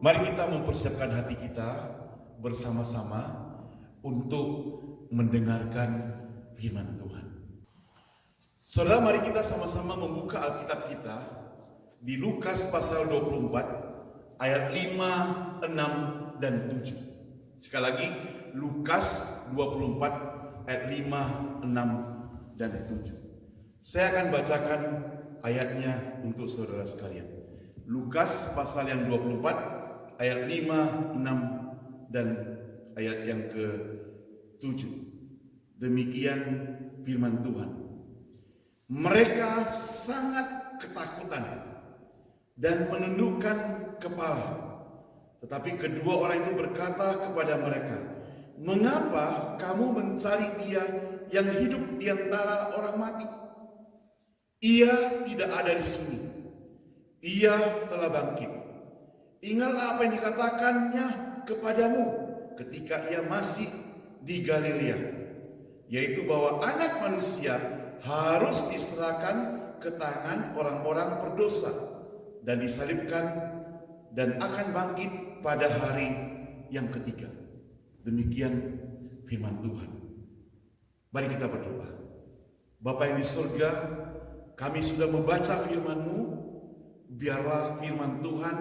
Mari kita mempersiapkan hati kita bersama-sama untuk mendengarkan firman Tuhan. Saudara, mari kita sama-sama membuka Alkitab kita di Lukas pasal 24 ayat 5, 6, dan 7. Sekali lagi, Lukas 24 ayat 5, 6, dan 7. Saya akan bacakan ayatnya untuk saudara sekalian. Lukas pasal yang 24 ayat 5, 6, dan ayat yang ke-7. Demikian firman Tuhan. Mereka sangat ketakutan dan menundukkan kepala. Tetapi kedua orang itu berkata kepada mereka, "Mengapa kamu mencari Dia yang hidup di antara orang mati? Ia tidak ada di sini. Ia telah bangkit. Ingatlah apa yang dikatakannya kepadamu ketika ia masih di Galilea, yaitu bahwa Anak Manusia harus diserahkan ke tangan orang-orang berdosa dan disalibkan dan akan bangkit pada hari yang ketiga." Demikian firman Tuhan. Mari kita berdoa. Bapa yang di surga, kami sudah membaca firman-Mu. Biarlah firman Tuhan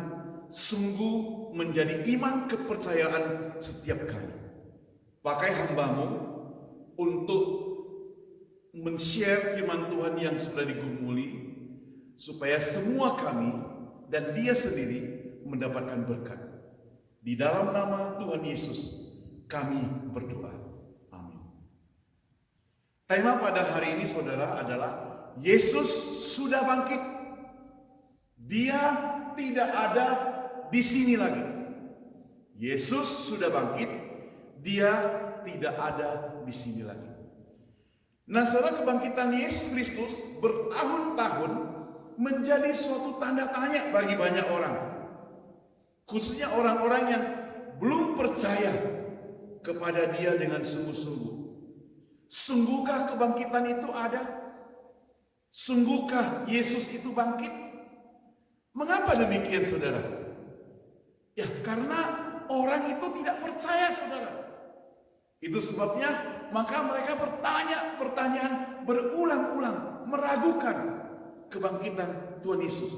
sungguh menjadi iman kepercayaan setiap kami. Pakai hamba-Mu untuk men-share firman Tuhan yang sudah digumuli, supaya semua kami dan Dia sendiri mendapatkan berkat. Di dalam nama Tuhan Yesus kami berdoa. Amin. Tema pada hari ini saudara adalah Yesus sudah bangkit. Dia tidak ada di sini lagi. Yesus sudah bangkit. Dia tidak ada di sini lagi. Nah, saudara, kebangkitan Yesus Kristus bertahun-tahun menjadi suatu tanda tanya bagi banyak orang. Khususnya orang-orang yang belum percaya kepada Dia dengan sungguh-sungguh. Sungguhkah kebangkitan itu ada? Sungguhkah Yesus itu bangkit? Mengapa demikian, saudara? Ya, karena orang itu tidak percaya, saudara. Itu sebabnya maka mereka bertanya pertanyaan berulang-ulang, meragukan kebangkitan Tuhan Yesus.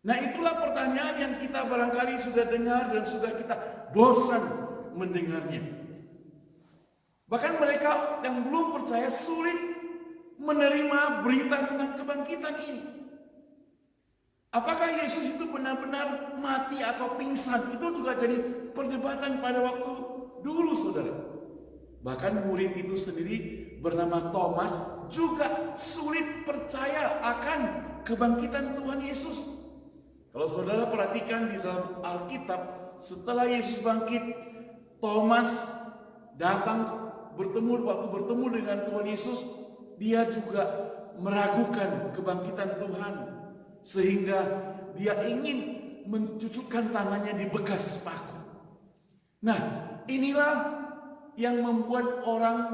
Nah, itulah pertanyaan yang kita barangkali sudah dengar dan sudah kita bosan mendengarnya. Bahkan mereka yang belum percaya sulit menerima berita tentang kebangkitan ini. Apakah Yesus itu benar-benar mati atau pingsan? Itu juga jadi perdebatan pada waktu dulu, saudara. Bahkan murid itu sendiri bernama Thomas juga sulit percaya akan kebangkitan Tuhan Yesus. Kalau saudara perhatikan di dalam Alkitab, setelah Yesus bangkit, Thomas datang waktu bertemu dengan Tuhan Yesus, dia juga meragukan kebangkitan Tuhan, sehingga dia ingin mencucukkan tangannya di bekas paku. Nah, inilah yang membuat orang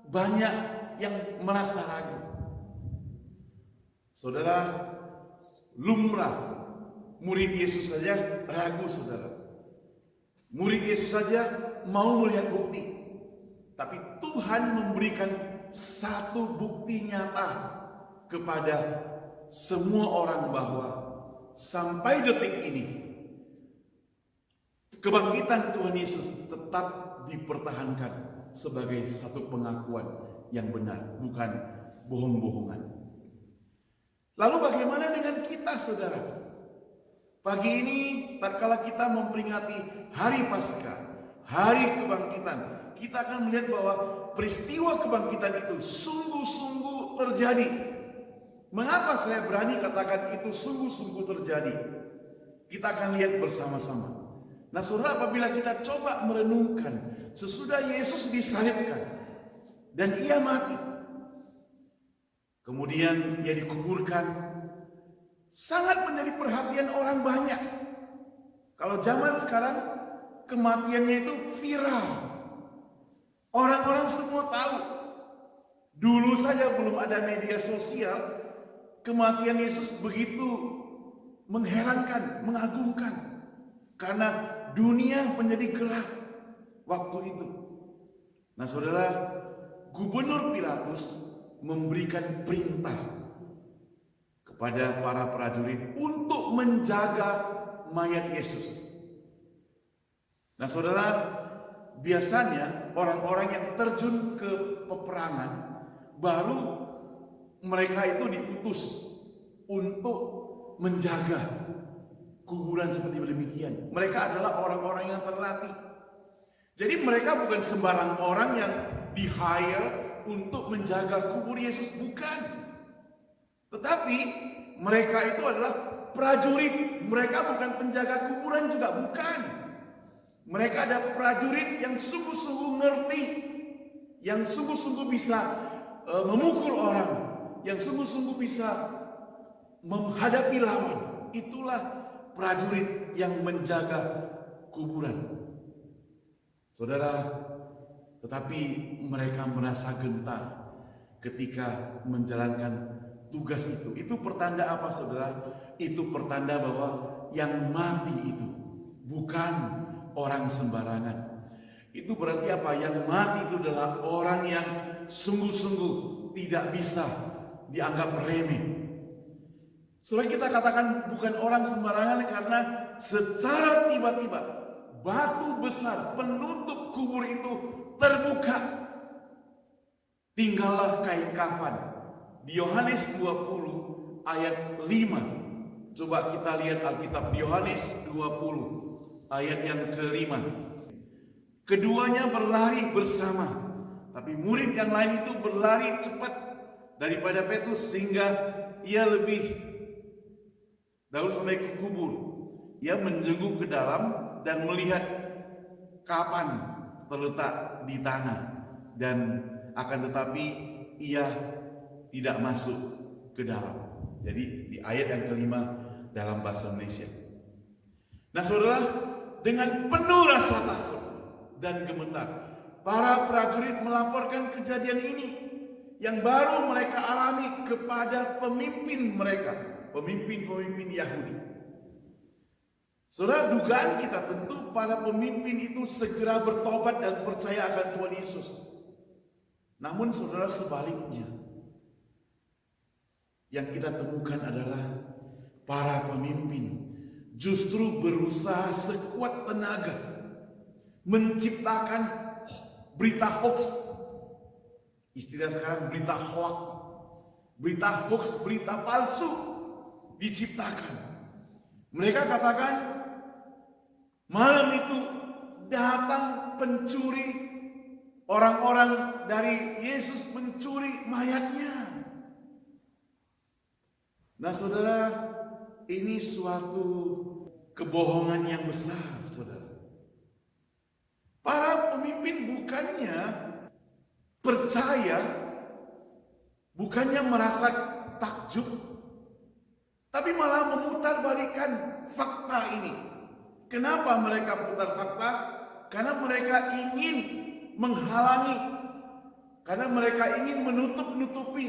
banyak yang merasa ragu. Saudara, lumrah murid Yesus saja ragu, saudara. Murid Yesus saja mau melihat bukti. Tapi Tuhan memberikan satu bukti nyata kepada semua orang bahwa sampai detik ini kebangkitan Tuhan Yesus tetap dipertahankan sebagai satu pengakuan yang benar, bukan bohong-bohongan. Lalu bagaimana dengan kita, saudara? Pagi ini tatkala kita memperingati hari Paskah, hari kebangkitan, kita akan melihat bahwa peristiwa kebangkitan itu sungguh-sungguh terjadi. Mengapa saya berani katakan itu sungguh-sungguh terjadi? Kita akan lihat bersama-sama. Nah, saudara, apabila kita coba merenungkan sesudah Yesus disalibkan dan Ia mati, kemudian Ia dikuburkan, sangat menjadi perhatian orang banyak. Kalau zaman sekarang kematiannya itu viral. Orang-orang semua tahu. Dulu saja belum ada media sosial, kematian Yesus begitu mengherankan, mengagumkan. karena dunia menjadi gelap waktu itu. Nah saudara, Gubernur Pilatus memberikan perintah kepada para prajurit untuk menjaga mayat Yesus. Nah saudara, biasanya orang-orang yang terjun ke peperangan baru mereka itu diutus untuk menjaga kuburan seperti demikian. Mereka adalah orang-orang yang terlatih. Jadi mereka bukan sembarang orang yang di-hire untuk menjaga kubur Yesus, bukan. Tetapi mereka itu adalah prajurit. Mereka bukan penjaga kuburan juga, bukan. Mereka ada prajurit yang sungguh-sungguh ngerti, yang sungguh-sungguh bisa memukul orang, yang sungguh-sungguh bisa menghadapi lawan. Itulah prajurit yang menjaga kuburan. Saudara, tetapi mereka merasa gentar ketika menjalankan tugas itu. Itu pertanda apa saudara? Itu pertanda bahwa yang mati itu bukan orang sembarangan. Itu berarti apa? Yang mati itu adalah orang yang sungguh-sungguh tidak bisa dianggap remeh. Saudara, kita katakan bukan orang sembarangan karena secara tiba-tiba batu besar penutup kubur itu terbuka. Tinggallah kain kafan. Di Yohanes 20 ayat 5. Coba kita lihat Alkitab di Yohanes 20 ayat yang ke-5. Keduanya berlari bersama, tapi murid yang lain itu berlari cepat daripada Petrus sehingga ia lebih dahulu sampai ke kubur. Ia menjenguk ke dalam dan melihat kapan terletak di tanah, dan akan tetapi ia tidak masuk ke dalam. Jadi di ayat yang kelima dalam bahasa Indonesia. Nah saudara, dengan penuh rasa takut dan gemetar, para prajurit melaporkan kejadian ini yang baru mereka alami kepada pemimpin mereka, pemimpin-pemimpin Yahudi. Saudara, dugaan kita tentu para pemimpin itu segera bertobat dan percaya akan Tuhan Yesus. Namun saudara, sebaliknya yang kita temukan adalah para pemimpin justru berusaha sekuat tenaga menciptakan berita hoax. Istilah sekarang berita hoax. Berita hoax, berita palsu diciptakan. Mereka katakan malam itu datang pencuri, orang-orang dari Yesus mencuri mayatnya. Nah saudara, ini suatu kebohongan yang besar saudara. Para pemimpin bukannya percaya, bukannya merasa takjub, tapi malah memutarbalikkan fakta ini. Kenapa mereka putar fakta? Karena mereka ingin menghalangi, karena mereka ingin menutup-nutupi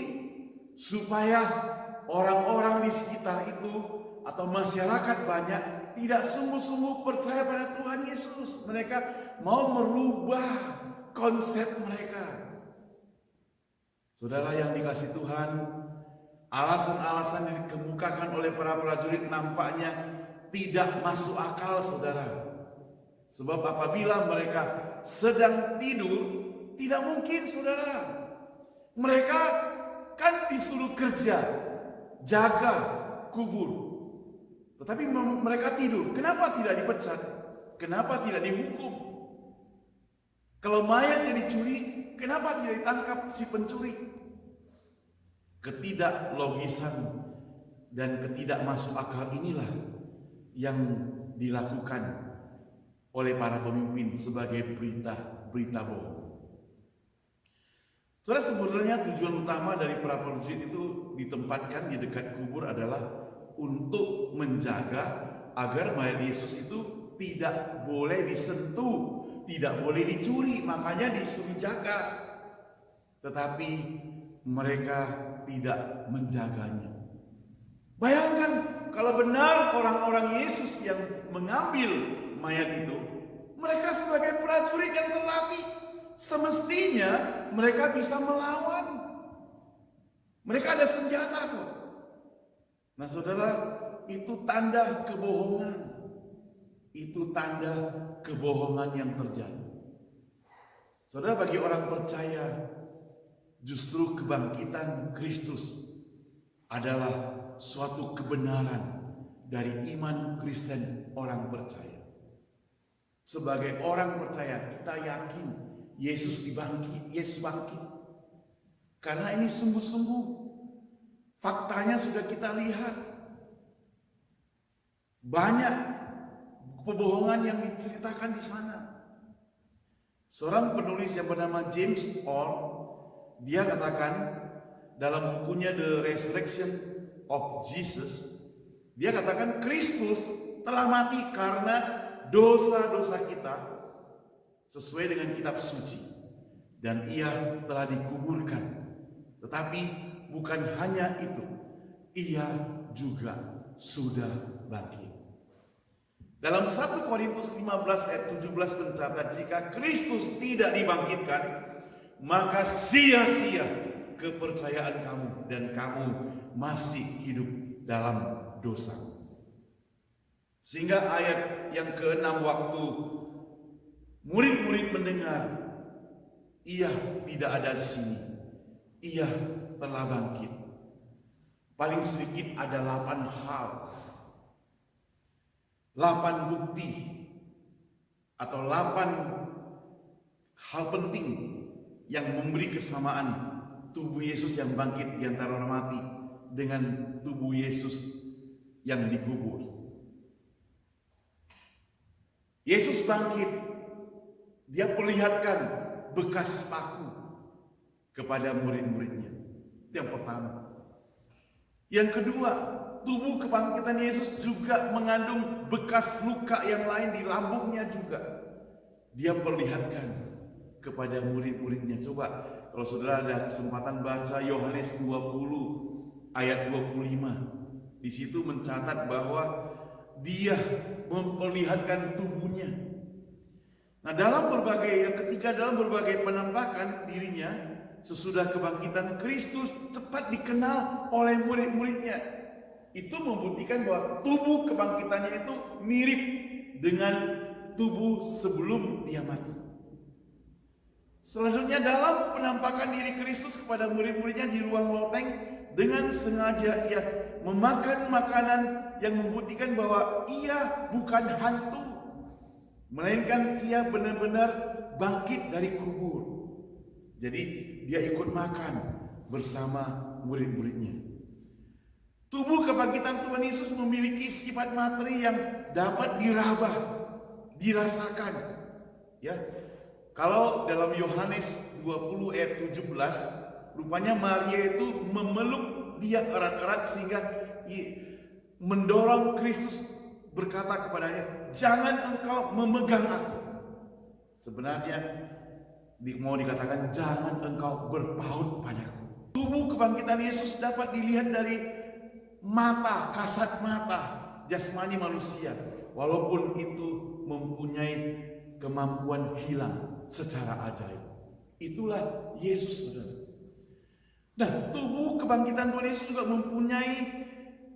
supaya orang-orang di sekitar itu atau masyarakat banyak tidak sungguh-sungguh percaya pada Tuhan Yesus. Mereka mau merubah konsep mereka. Saudara yang dikasihi Tuhan, alasan-alasan yang dikemukakan oleh para prajurit nampaknya tidak masuk akal saudara. Sebab apabila mereka sedang tidur, tidak mungkin saudara. Mereka kan disuruh kerja, jaga kubur. Tetapi mereka tidur. Kenapa tidak dipecat? Kenapa tidak dihukum? Kalau mayatnya dicuri, kenapa tidak ditangkap si pencuri? Ketidaklogisan dan ketidakmasuk akal inilah yang dilakukan oleh para pemimpin sebagai berita bohong. Saudara, sebenarnya tujuan utama dari para prajurit itu ditempatkan di dekat kubur adalah untuk menjaga agar mayat Yesus itu tidak boleh disentuh, tidak boleh dicuri, makanya disuruh jaga. Tetapi mereka tidak menjaganya. Bayangkan kalau benar orang-orang Yesus yang mengambil mayat itu, mereka sebagai prajurit yang terlatih, semestinya mereka bisa melawan. Mereka ada senjata kok. Nah saudara, itu tanda kebohongan. Itu tanda kebohongan yang terjadi. Saudara, bagi orang percaya, justru kebangkitan Kristus adalah suatu kebenaran dari iman Kristen orang percaya. Sebagai orang percaya, kita yakin Yesus bangkit. Karena ini sungguh-sungguh faktanya sudah kita lihat. Banyak kebohongan yang diceritakan di sana. Seorang penulis yang bernama James Orr, dia katakan dalam bukunya The Resurrection of Jesus, dia katakan Kristus telah mati karena dosa-dosa kita sesuai dengan kitab suci, dan ia telah dikuburkan. Tetapi bukan hanya itu, ia juga sudah bangkit. Dalam 1 Korintus 15 ayat 17 tercatat, jika Kristus tidak dibangkitkan, maka sia-sia kepercayaan kamu dan kamu masih hidup dalam dosa. Sehingga ayat yang ke-6, waktu murid-murid mendengar, ia tidak ada di sini, ia telah bangkit. Paling sedikit ada 8 hal, 8 bukti atau 8 hal penting yang memberi kesamaan tubuh Yesus yang bangkit di antara orang mati dengan tubuh Yesus yang dikubur. Yesus bangkit, dia perlihatkan bekas paku kepada murid-muridnya. Itu yang pertama. Yang kedua, tubuh kebangkitan Yesus juga mengandung bekas luka yang lain di lambungnya juga. Dia perlihatkan kepada murid-muridnya. Coba kalau saudara ada kesempatan baca Yohanes 20 ayat 25. Di situ mencatat bahwa dia memperlihatkan tubuhnya. Nah, dalam berbagai penampakan dirinya sesudah kebangkitan, Kristus cepat dikenal oleh murid-muridnya. Itu membuktikan bahwa tubuh kebangkitannya itu mirip dengan tubuh sebelum dia mati. Selanjutnya, dalam penampakan diri Kristus kepada murid-muridnya di ruang loteng, dengan sengaja ia memakan makanan yang membuktikan bahwa ia bukan hantu, melainkan ia benar-benar bangkit dari kubur. Jadi dia ikut makan bersama murid-muridnya. Tubuh kebangkitan Tuhan Yesus memiliki sifat materi yang dapat diraba, dirasakan. Ya, kalau dalam Yohanes 20 ayat 17, rupanya Maria itu memeluk dia erat-erat sehingga mendorong Kristus berkata kepadanya, "Jangan engkau memegang aku." Sebenarnya mau dikatakan, "Jangan engkau berpaut padaku." Tubuh kebangkitan Yesus dapat dilihat dari mata, kasat mata jasmani manusia, walaupun itu mempunyai kemampuan hilang secara ajaib. Itulah Yesus, saudara. Nah, tubuh kebangkitan Tuhan Yesus juga mempunyai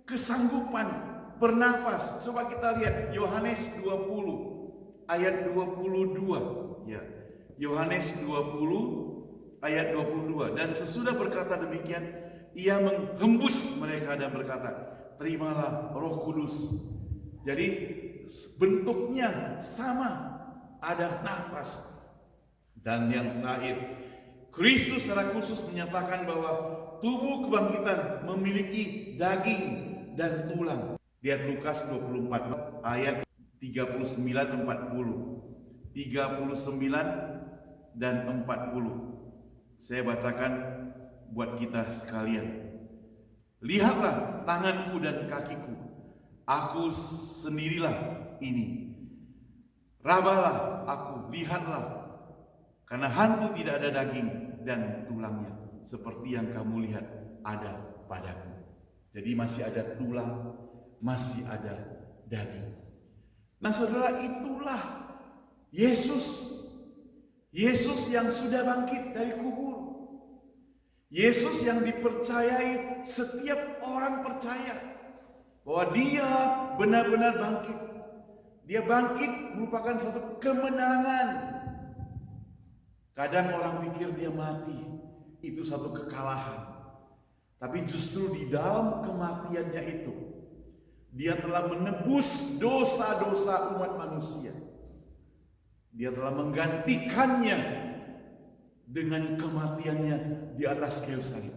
kesanggupan bernapas. Coba kita lihat Yohanes 20 ayat 22. Ya, Yohanes 20 ayat 22. Dan sesudah berkata demikian, ia menghembus mereka dan berkata, "Terimalah Roh Kudus." Jadi bentuknya sama, ada nafas. Dan yang terakhir, Kristus secara khusus menyatakan bahwa tubuh kebangkitan memiliki daging dan tulang. Lihat Lukas 24 ayat 39-40. 39 dan 40. Saya bacakan buat kita sekalian. "Lihatlah tanganku dan kakiku, aku sendirilah ini. Rabalah aku, lihatlah, karena hantu tidak ada daging dan tulangnya, seperti yang kamu lihat ada padaku." Jadi masih ada tulang, masih ada daging. Nah saudara, itulah Yesus. Yesus yang sudah bangkit dari kubur. Yesus yang dipercayai setiap orang percaya bahwa dia benar-benar bangkit. Dia bangkit merupakan satu kemenangan. Kadang orang pikir dia mati, itu satu kekalahan. Tapi justru di dalam kematiannya itu, dia telah menebus dosa-dosa umat manusia. Dia telah menggantikannya dengan kematiannya di atas kayu salib.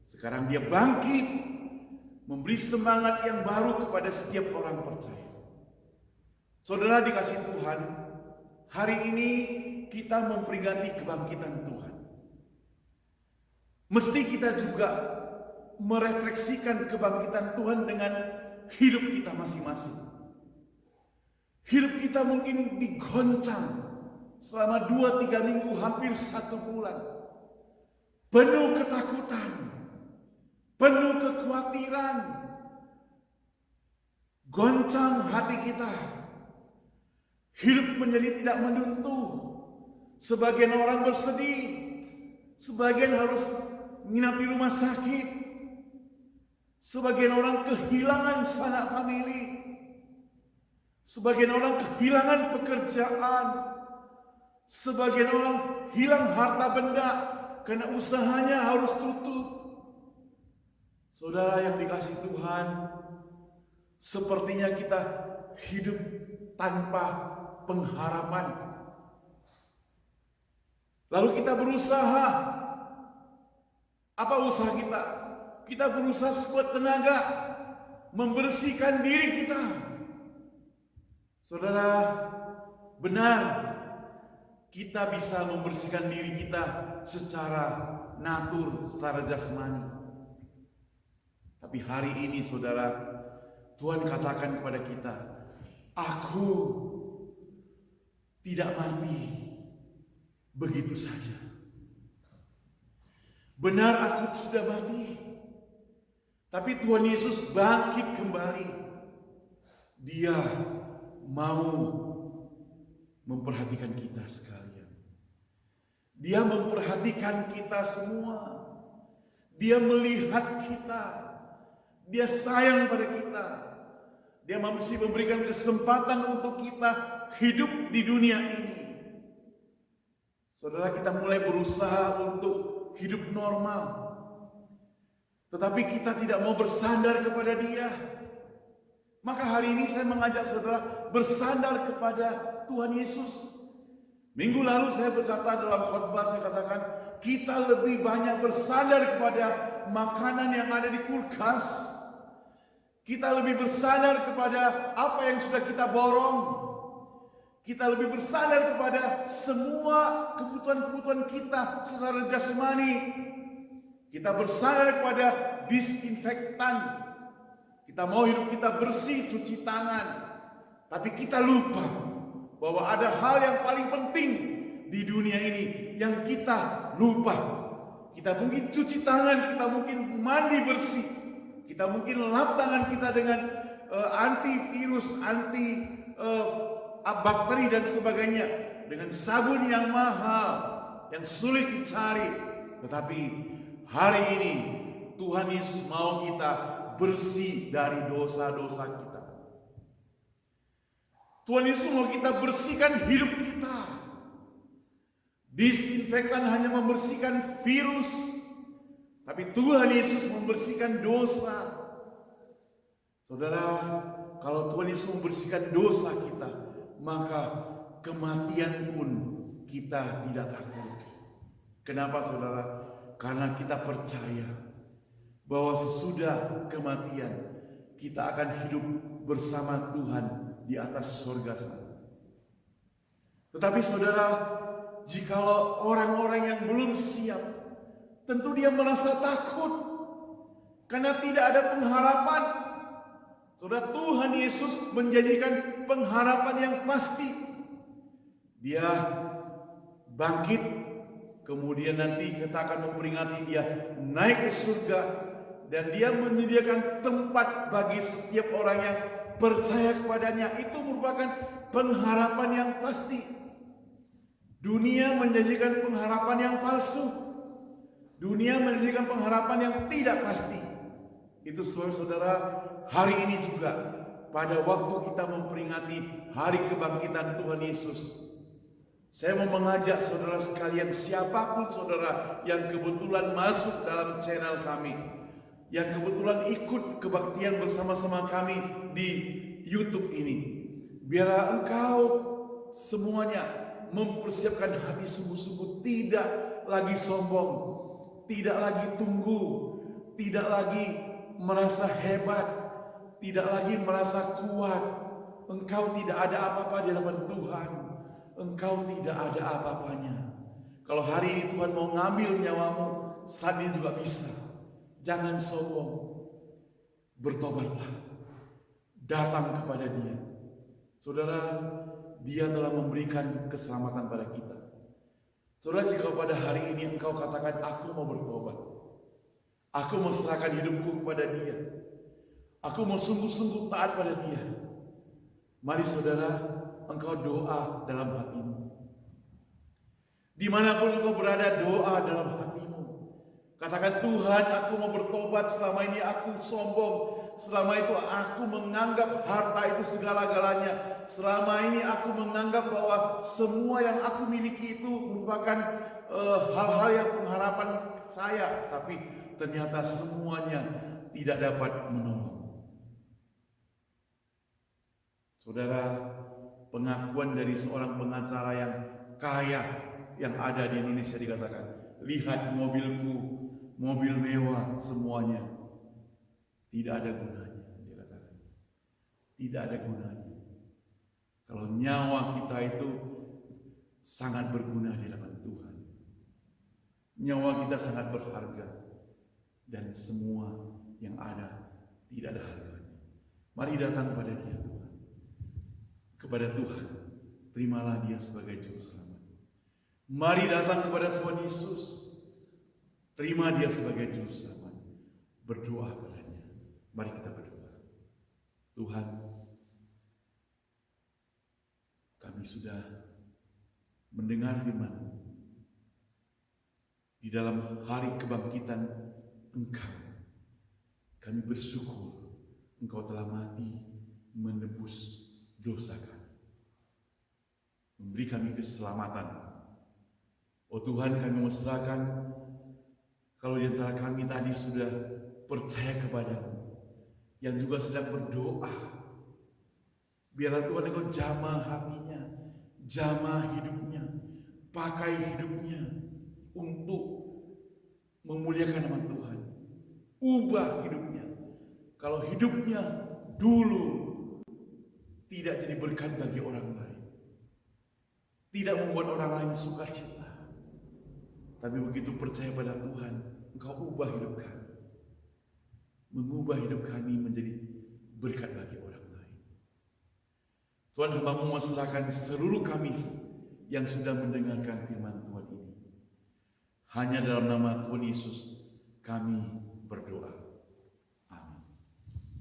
Sekarang dia bangkit, memberi semangat yang baru kepada setiap orang percaya. Saudara dikasih Tuhan, hari ini kita memperingati kebangkitan Tuhan. Mesti kita juga merefleksikan kebangkitan Tuhan dengan hidup kita masing-masing. Hidup kita mungkin digoncang selama 2-3 minggu, hampir 1 bulan. Penuh ketakutan, penuh kekhawatiran, goncang hati kita. Hidup menjadi tidak menentu. Sebagian orang bersedih, sebagian harus menginap di rumah sakit, sebagian orang kehilangan sanak famili, sebagian orang kehilangan pekerjaan, sebagian orang hilang harta benda karena usahanya harus tutup. Saudara yang dikasih Tuhan, sepertinya kita hidup tanpa pengharapan. Lalu kita berusaha. Apa usaha kita? Kita berusaha sekuat tenaga membersihkan diri kita. Saudara, benar kita bisa membersihkan diri kita secara natur, secara jasmani. Tapi hari ini saudara, Tuhan katakan kepada kita, aku tidak mati begitu saja. Benar aku sudah mati, tapi Tuhan Yesus bangkit kembali. Dia mau memperhatikan kita sekalian. Dia memperhatikan kita semua. Dia melihat kita. Dia sayang pada kita. Dia masih memberikan kesempatan untuk kita hidup di dunia ini. Saudara, kita mulai berusaha untuk hidup normal. Tetapi kita tidak mau bersandar kepada Dia. Maka hari ini saya mengajak saudara bersandar kepada Tuhan Yesus. Minggu lalu saya berkata dalam khotbah, saya katakan kita lebih banyak bersandar kepada makanan yang ada di kulkas. Kita lebih bersandar kepada apa yang sudah kita borong. Kita lebih bersandar kepada semua kebutuhan-kebutuhan kita secara jasmani. Kita bersandar kepada disinfektan. Kita mau hidup kita bersih, cuci tangan. Tapi kita lupa bahwa ada hal yang paling penting di dunia ini yang kita lupa. Kita mungkin cuci tangan, kita mungkin mandi bersih, kita mungkin lap tangan kita dengan antivirus, anti bakteri dan sebagainya, dengan sabun yang mahal, yang sulit dicari. Tetapi hari ini Tuhan Yesus mau kita bersih dari dosa-dosa kita. Tuhan Yesus mau kita bersihkan hidup kita. Disinfektan hanya membersihkan virus, tapi Tuhan Yesus membersihkan dosa. Saudara, kalau Tuhan Yesus membersihkan dosa kita, maka kematian pun kita tidak takut. Kenapa saudara? Karena kita percaya bahwa sesudah kematian kita akan hidup bersama Tuhan di atas surga sana. Tetapi saudara, jikalau orang-orang yang belum siap, tentu dia merasa takut karena tidak ada pengharapan. Saudara, Tuhan Yesus menjanjikan pengharapan yang pasti. Dia bangkit, kemudian nanti kita akan memperingati dia naik ke surga. dan Dia menyediakan tempat bagi setiap orang yang percaya kepadanya. Itu merupakan pengharapan yang pasti. Dunia menjanjikan pengharapan yang palsu. Dunia menjanjikan pengharapan yang tidak pasti. Itu saudara, hari ini juga pada waktu kita memperingati hari kebangkitan Tuhan Yesus, saya mau mengajak saudara sekalian, siapapun saudara yang kebetulan masuk dalam channel kami, yang kebetulan ikut kebaktian bersama-sama kami di YouTube ini, biarlah engkau semuanya mempersiapkan hati sungguh-sungguh, tidak lagi sombong, tidak lagi tunggu, tidak lagi merasa hebat, tidak lagi merasa kuat. Engkau tidak ada apa-apa di hadapan Tuhan. Engkau tidak ada apa-apanya. Kalau hari ini Tuhan mau ngambil nyawamu, saat ini juga bisa. Jangan sombong. Bertobatlah. Datang kepada Dia. Saudara, Dia telah memberikan keselamatan pada kita. Saudara, jika pada hari ini engkau katakan, aku mau bertobat, aku mau serahkan hidupku kepada Dia, aku mau sungguh-sungguh taat pada Dia, mari saudara, engkau doa dalam hatimu. Dimanapun engkau berada, doa dalam hatimu. Katakan, Tuhan, aku mau bertobat. Selama ini aku sombong. Selama itu aku menganggap harta itu segala-galanya. Selama ini aku menganggap bahwa semua yang aku miliki itu merupakan hal-hal yang pengharapan saya. Tapi ternyata semuanya tidak dapat menolong. Saudara, pengakuan dari seorang pengacara yang kaya yang ada di Indonesia dikatakan, lihat mobilku, mobil mewah, semuanya tidak ada gunanya. Dia katakan, tidak ada gunanya. Kalau nyawa kita itu sangat berguna di hadapan Tuhan. Nyawa kita sangat berharga, dan semua yang ada tidak ada harganya. Mari datang kepada Dia, Tuhan. Kepada Tuhan, terimalah Dia sebagai juru selamat. Mari datang kepada Tuhan Yesus, terima Dia sebagai juru selamat. Berdoa kepadanya. Mari kita berdoa. Tuhan, kami sudah mendengar firman-Mu. Di dalam hari kebangkitan Engkau, kami bersyukur Engkau telah mati menebus dosa kami, memberi kami keselamatan. Oh Tuhan, kami mau serahkan, kalau di antara kami tadi sudah percaya kepada-Mu, yang juga sedang berdoa, biarlah Tuhan Engkau jamah hatinya, jamah hidupnya, pakai hidupnya untuk memuliakan nama Tuhan. Ubah hidupnya. Kalau hidupnya dulu tidak jadi berkat bagi orang lain, tidak membuat orang lain sukacita, tapi begitu percaya pada Tuhan, Engkau ubah hidup kami, mengubah hidup kami menjadi berkat bagi orang lain. Tuhan, hamba-Mu menyerahkan seluruh kami yang sudah mendengarkan firman Tuhan ini. Hanya dalam nama Tuhan Yesus kami